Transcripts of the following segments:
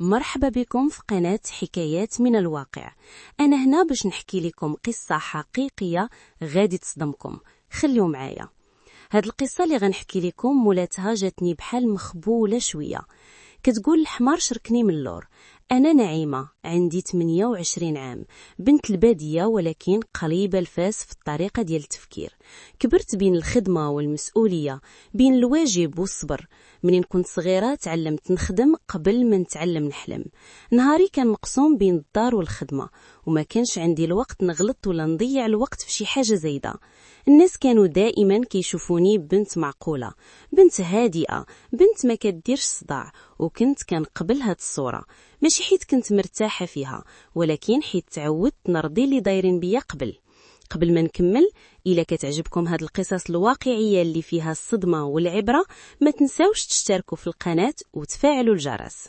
مرحبا بكم في قناة حكايات من الواقع. أنا هنا باش نحكي لكم قصة حقيقية غادي تصدمكم. خليوا معايا. هاد القصة اللي غنحكي لكم مولاتها جاتني بحال مخبولة شوية. كتقول الحمار شركني من اللور. أنا نعيمة، عندي 28 عام، بنت البادية ولكن قريبة الفاس في الطريقة ديال التفكير. كبرت بين الخدمة والمسؤولية، بين الواجب والصبر. منين كنت صغيرة تعلمت نخدم قبل ما نتعلم نحلم. نهاري كان مقسوم بين الدار والخدمة، وما كانش عندي الوقت نغلط ولا نضيع الوقت في شي حاجة زايدة. الناس كانوا دائما كيشوفوني بنت معقولة، بنت هادئة، بنت ما كديرش صداع، وكنت كنقبل هاد الصورة. ماشي حيت كنت مرتاحة فيها، ولكن حيت تعودت نرضي اللي دايرين بيا قبل ما نكمل. إلا كتعجبكم هاد القصص الواقعية اللي فيها الصدمة والعبرة، ما تنساوش تشتركوا في القناة وتفعلوا الجرس.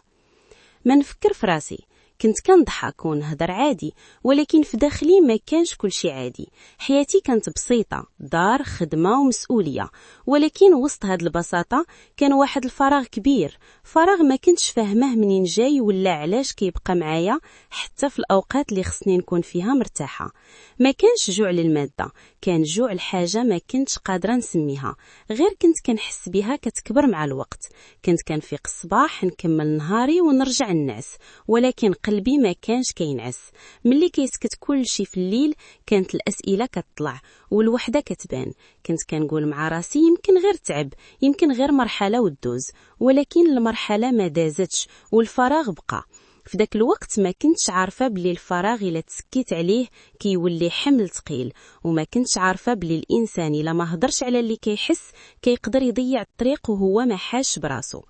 ما نفكر في راسي، كنت كنضحك ونهضر عادي، ولكن في داخلي ما كانش كل شيء عادي. حياتي كانت بسيطة، دار، خدمة ومسؤولية، ولكن وسط هاد البساطة كان واحد الفراغ كبير، فراغ ما كنتش فاهمه منين جاي ولا علاش كيبقى معايا حتى في الأوقات اللي خصني نكون فيها مرتاحة. ما كانش جوع للمادة، كان جوع الحاجة ما كنتش قادرة نسميها، غير كنت كنحس بها كتكبر مع الوقت. كنت كنفيق الصباح نكمل نهاري ونرجع النعس، ولكن قلبي ما كانش كينعس. ملي كيسكت كل شي في الليل كانت الأسئلة كتطلع والوحدة كتبان. كنت كنقول مع راسي يمكن غير تعب، يمكن غير مرحلة ودوز، ولكن المرحلة ما دازتش والفراغ بقى. في ذاك الوقت ما كنتش عارفة بلي الفراغ إلا تسكيت عليه كيولي حمل ثقيل، وما كنتش عارفة بلي الإنسان إلا ما هضرش على اللي كيحس كيقدر يضيع الطريق وهو ما حاش براسو.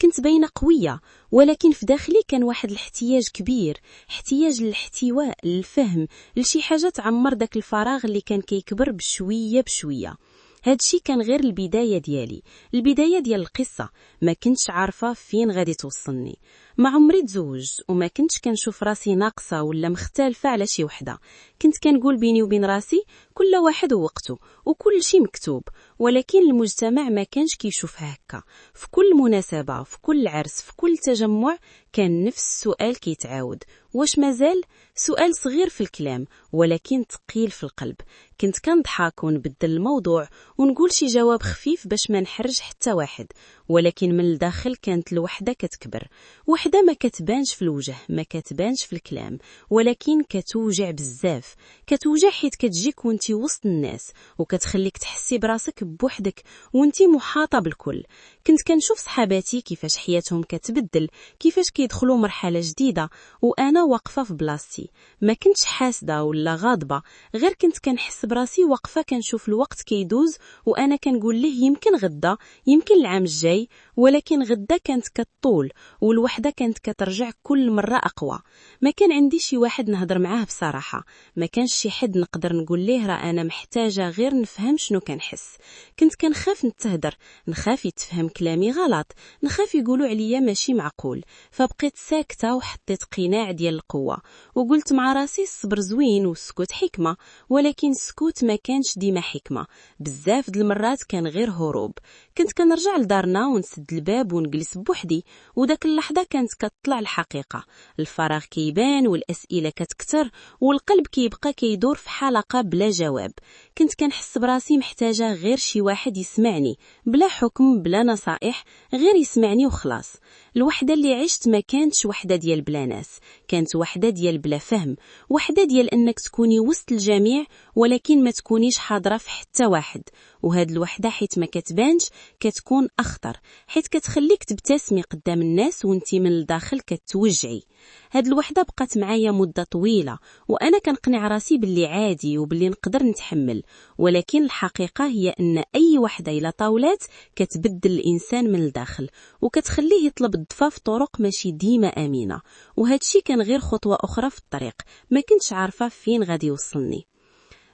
كنت باينة قوية، ولكن في داخلي كان واحد الاحتياج كبير، احتياج للاحتواء، للفهم، لشي حاجة تعمر داك الفراغ اللي كان كيكبر بشوية بشوية. هادشي كان غير البداية ديالي، البداية ديال القصة. ما كنتش عارفة فين غادي توصلني. ما عمري تزوجت، وما كنتش كنشوف راسي ناقصة ولا مختلفة على شي وحدة. كنت كنقول بيني وبين راسي كل واحد ووقته وكل شي مكتوب، ولكن المجتمع ما كانش كيشوفها هكا. في كل مناسبة، في كل عرس، في كل تجمع كان نفس السؤال كيتعاود. واش مازال؟ سؤال صغير في الكلام ولكن ثقيل في القلب. كنت كنضحك ونبدل الموضوع ونقول شي جواب خفيف باش ما نحرج حتى واحد، ولكن من الداخل كانت الوحدة كتكبر. وحدة ما كتبانش في الوجه، ما كتبانش في الكلام، ولكن كتوجع بزاف. كتوجع حيت كتجيك وانتي وسط الناس وكتخليك تحسي براسك بوحدك وانتي محاطة بالكل. كنت كنشوف صحاباتي كيفاش حياتهم كتبدل، كيفاش كيدخلوا مرحلة جديدة، وأنا واقفة في بلاصتي. ما كنتش حاسدة ولا غاضبة، غير كنت كنحس براسي واقفة كنشوف الوقت كيدوز، وأنا كنقول له يمكن غدا، يمكن العام الجاي، ولكن غدا كانت كطول والوحدة كانت كترجع كل مرة أقوى. ما كان عندي شي واحد نهضر معاه بصراحة، ما كانش شي حد نقدر نقول ليه راه أنا محتاجة غير نفهم شنو كنحس. كنت كنخاف نتهدر، نخاف يتفهم كلامي غلط، نخاف يقولوا عليا ماشي معقول. فبقيت ساكتة وحطيت قناع ديال القوة، وقلت مع راسي الصبر زوين والسكوت حكمة، ولكن السكوت ما كانش ديما حكمة. بزاف د المرات كان غير هروب. كنت كنرجع لدارنا ونسد الباب ونجلس بوحدي، وداك اللحظة كانت كتطلع الحقيقة. الفراغ كيبان والأسئلة كتكتر والقلب كيبقى كيدور في حلقة بلا جواب. كنت كنحس براسي محتاجة غير شي واحد يسمعني، بلا حكم بلا نصائح، غير يسمعني وخلاص. الوحدة اللي عشت ما كانتش وحدة ديال بلا ناس، كانت وحدة ديال بلا فهم، وحدة ديال أنك تكوني وسط الجميع ولكن ما تكونيش حاضرة في حتى واحد. وهاد الوحدة حيت ما كتبانش كتكون أخطر، حيت كتخليك تبتسمي قدام الناس وانتي من الداخل كتوجعي. هاد الوحدة بقات معايا مدة طويلة، وأنا كنقنع راسي باللي عادي وباللي نقدر نتحمل، ولكن الحقيقة هي أن أي وحدة إلى طاولات كتبدل الإنسان من الداخل وكتخليه يطلب الضفا في طرق ماشي ديما أمينة. وهادشي كان غير خطوة أخرى في الطريق ما كنتش عارفة فين غادي يوصلني.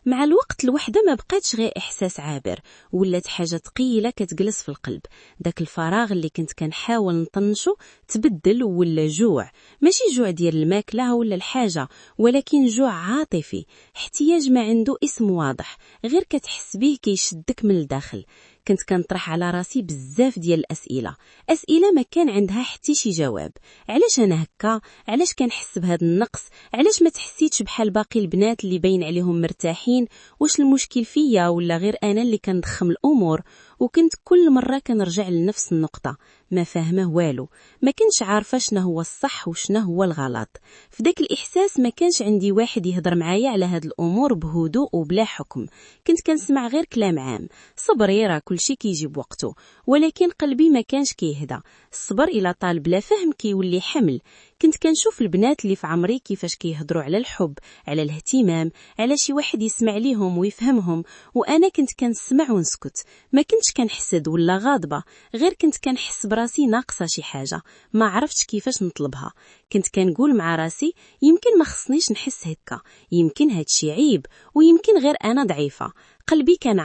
مع الوقت الوحدة ما بقاتش غير إحساس عابر، ولات حاجة ثقيلة كتجلس في القلب. داك الفراغ اللي كنت كنحاول نطنشو تبدل ولا جوع، ماشي جوع ديال الماكلة ولا الحاجة، ولكن جوع عاطفي، احتياج ما عنده اسم واضح، غير كتحس بيه كيشدك من الداخل. كنت كنطرح على راسي بزاف ديال الأسئلة ما كان عندها حتى شي جواب. علاش أنا هكا؟ علاش كنحس بهذا النقص؟ علاش ما تحسيتش بحال باقي البنات اللي باين عليهم مرتاحين؟ واش المشكل فيا ولا غير أنا اللي كنضخم الأمور؟ وكنت كل مرة كنرجع لنفس النقطة، ما فاهمه والو، ما كنتش عارفة شنو هو الصح وشنو هو الغلط. في داك الإحساس ما كانش عندي واحد يهضر معايا على هاد الأمور بهدوء وبلا حكم. كنت كنسمع غير كلام عام، صبري راه كلشي كيجي بوقته، ولكن قلبي ما كانش كيهدى. الصبر إلى طال بلا فهم كيولي حمل. كنت كنشوف البنات اللي في عمري كيفاش كيهضروا على الحب، على الاهتمام، على شي واحد يسمع ليهم ويفهمهم، وأنا كنت كنسمع ونسكت. ما كنتش كنحسد ولا غاضبة، غير كنت كنحس براسي ناقصة شي حاجة ما عرفتش كيفاش نطلبها. كنت كنقول مع راسي يمكن ما خصنيش نحس هكا، يمكن هادشي عيب، ويمكن غير أنا ضعيفة. قلبي كان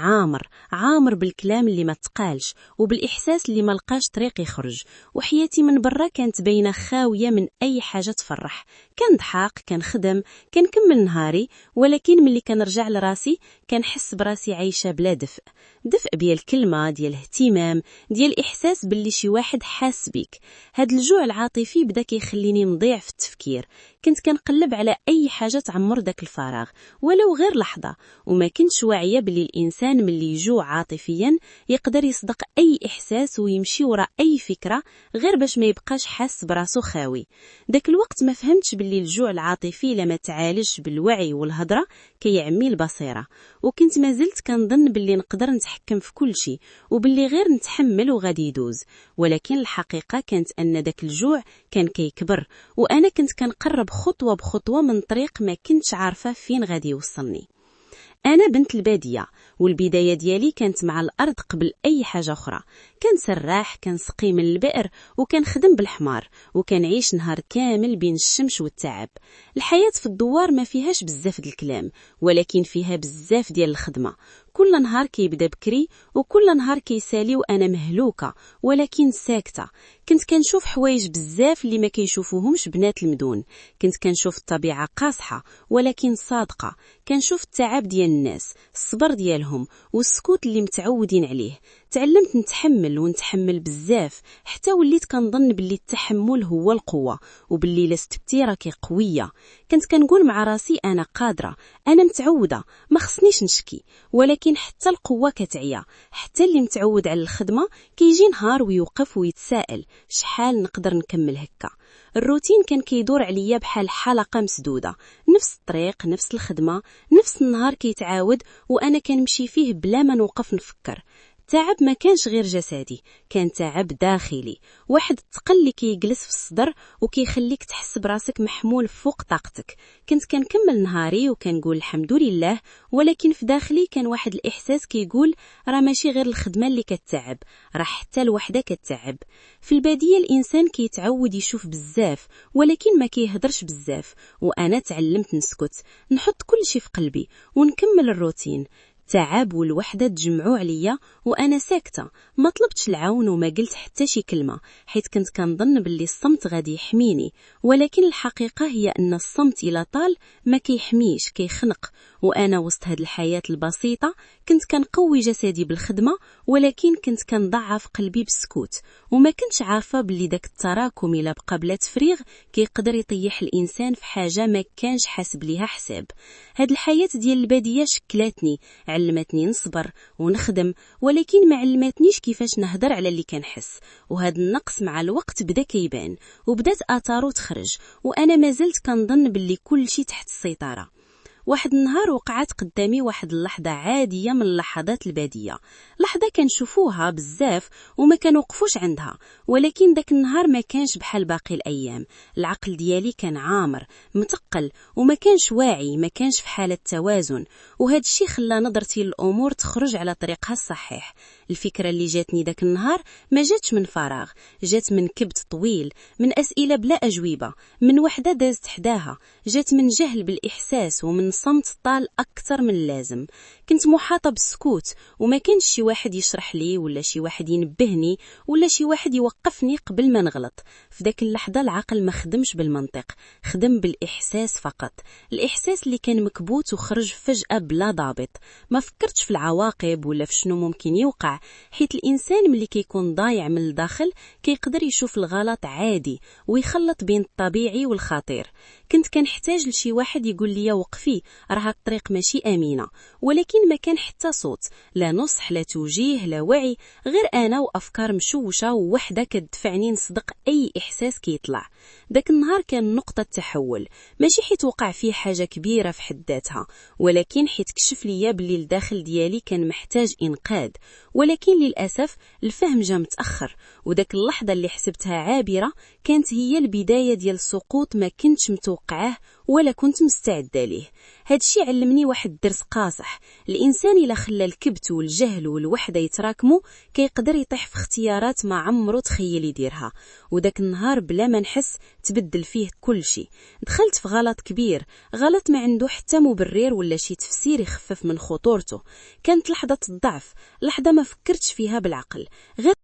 عامر بالكلام اللي ما تقالش وبالإحساس اللي ما لقاش طريق يخرج، وحياتي من برا كانت باينة خاوية من أي حاجة تفرح. كنضحك، كنخدم، كنكمل نهاري، ولكن ملي كنرجع لراسي كنحس براسي عايشة بلا دفء ديال الكلمة، ديال الاهتمام، ديال الإحساس باللي شي واحد حاس بيك. هاد الجوع العاطفي بدا كيخليني نضيع في التفكير. كنت كنقلب على أي حاجة تعمر داك الفراغ ولو غير لحظة، وما كنتش واعية باللي الإنسان ملي يجوع عاطفيا يقدر يصدق أي إحساس ويمشي وراء أي فكرة غير باش ما يبقاش حاس براسو خاوي. داك الوقت ما فهمتش باللي الجوع العاطفي لما تعالجش بالوعي والهضرة كيعمي البصيرة، وكنت مازلت كنظن باللي نقدر نتحكم في كل شيء وباللي غير نتحمل وغادي يدوز. ولكن الحقيقة كانت أن داك الجوع كان كيكبر، وأنا كنت كنقرب خطوة بخطوة من طريق ما كنتش عارفة فين غادي يوصلني. أنا بنت البادية، والبداية ديالي كانت مع الأرض قبل أي حاجة أخرى. كنسرح، كنسقي من البئر، وكنخدم بالحمار، وكنعيش نهار كامل بين الشمس والتعب. الحياة في الدوار ما فيهاش بزاف ديال الكلام، ولكن فيها بزاف ديال الخدمة. كل نهار كيبدا بكري وكل نهار كيسالي وأنا مهلوكة ولكن ساكتة. كنت كنشوف حوايج بزاف اللي ما كيشوفوهمش بنات المدن. كنت كنشوف الطبيعة قاصحة ولكن صادقة. كنشوف التعب ديال الناس، الصبر ديالهم، والسكوت اللي متعودين عليه. تعلمت نتحمل بزاف، حتى وليت كنظن باللي التحمل هو القوة، وباللي لاستبتي راكي قوية. كنت كنقول مع راسي أنا قادرة، أنا متعودة، ما خصنيش نشكي. ولكن حتى القوة كتعيا، حتى اللي متعود على الخدمة كيجي نهار ويوقف ويتساءل شحال نقدر نكمل هكا. الروتين كان كيدور عليا بحال حلقة مسدودة، نفس الطريق، نفس الخدمة، نفس النهار كيتعاود، وأنا كنمشي فيه بلا ما نوقف نفكر. تعب ما كانش غير جسدي، كان تعب داخلي، واحد الثقل اللي كيجلس في الصدر وكيخليك تحس براسك محمول فوق طاقتك. كنت كنكمل نهاري وكنقول الحمد لله، ولكن في داخلي كان واحد الإحساس كيقول راه ماشي غير الخدمة اللي كتعب، راه حتى الوحدة كتعب. في البادية الإنسان كيتعود يشوف بزاف ولكن ما كيهدرش بزاف، وأنا تعلمت نسكت، نحط كل شي في قلبي ونكمل الروتين. تعب والوحدة تجمعوا عليا وأنا ساكتة، ما طلبتش العون وما قلت حتى شي كلمة، حيث كنت كنظن باللي الصمت غادي يحميني. ولكن الحقيقة هي أن الصمت إلى طال ما كيحميش، كيخنق. وأنا وسط هاد الحياة البسيطة كنت كنقوي جسدي بالخدمة، ولكن كنت كنضعف قلبي بالسكوت، وما كنتش عارفة باللي داك التراكم إلى بقى بلا تفريغ كيقدر يطيح الإنسان في حاجة ما كانش حاسب ليها حساب. هاد الحياة ديال البادية شكلاتني، علمتني نصبر ونخدم، ولكن ما علمتنيش كيفاش نهدر على اللي كنحس. وهذا النقص مع الوقت بدا كيبان وبدات آثاره تخرج، وأنا مازلت كنظن باللي كل شيء تحت السيطرة. واحد النهار وقعت قدامي واحد اللحظة عادية من لحظات البادية، لحظة كنشوفوها بزاف وما كنوقفوش عندها، ولكن داك النهار ما كانش بحال باقي الأيام. العقل ديالي كان عامر متقل وما كانش واعي، ما كانش في حالة توازن، وهذا الشيء خلى نظرتي للأمور تخرج على طريقها الصحيح. الفكرة اللي جاتني داك النهار ما جاتش من فراغ، جات من كبت طويل، من أسئلة بلا أجوبة، من وحدة دازت حداها، جات من جهل بالإحساس ومن صمت طال أكثر من اللازم. كنت محاطة بالسكوت وما كانش شي واحد يشرح لي ولا شي واحد ينبهني ولا شي واحد يوقفني قبل ما نغلط. في ذاك اللحظة العقل ما خدمش بالمنطق، خدم بالإحساس فقط. الإحساس اللي كان مكبوت وخرج فجأة بلا ضابط. ما فكرتش في العواقب ولا في شنو ممكن يوقع، حيث الإنسان ملي كيكون ضايع من الداخل كيقدر يشوف الغلط عادي ويخلط بين الطبيعي والخطير. كنت كنحتاج لشي واحد يقول لي وقفي، راه الطريق ماشي آمنة، ولكن ما كان حتى صوت، لا نصح لا توجيه لا وعي، غير أنا وأفكار مشوشة ووحدة كتدفعني نصدق أي إحساس كيطلع. داك النهار كان نقطة تحول، ماشي حيت وقع فيه حاجة كبيرة في حد ذاتها، ولكن حيت كشف ليا بلي الداخل ديالي كان محتاج إنقاذ. ولكن للأسف الفهم جا متأخر، وداك اللحظة اللي حسبتها عابرة كانت هي البداية ديال سقوط ما كنتش متوقعه ولا كنت مستعدة ليه. هادشي علمني واحد الدرس قاصح: الإنسان إلا خلى الكبت والجهل والوحدة يتراكموا كيقدر يطيح في اختيارات ما عمرو تخيل يديرها. وداك النهار بلا ما نحس تبدل فيه كل شيء. دخلت في غلط كبير، غلط ما عنده حتى مبرر ولا شي تفسير يخفف من خطورته. كانت لحظة الضعف، لحظة ما فكرتش فيها بالعقل، غير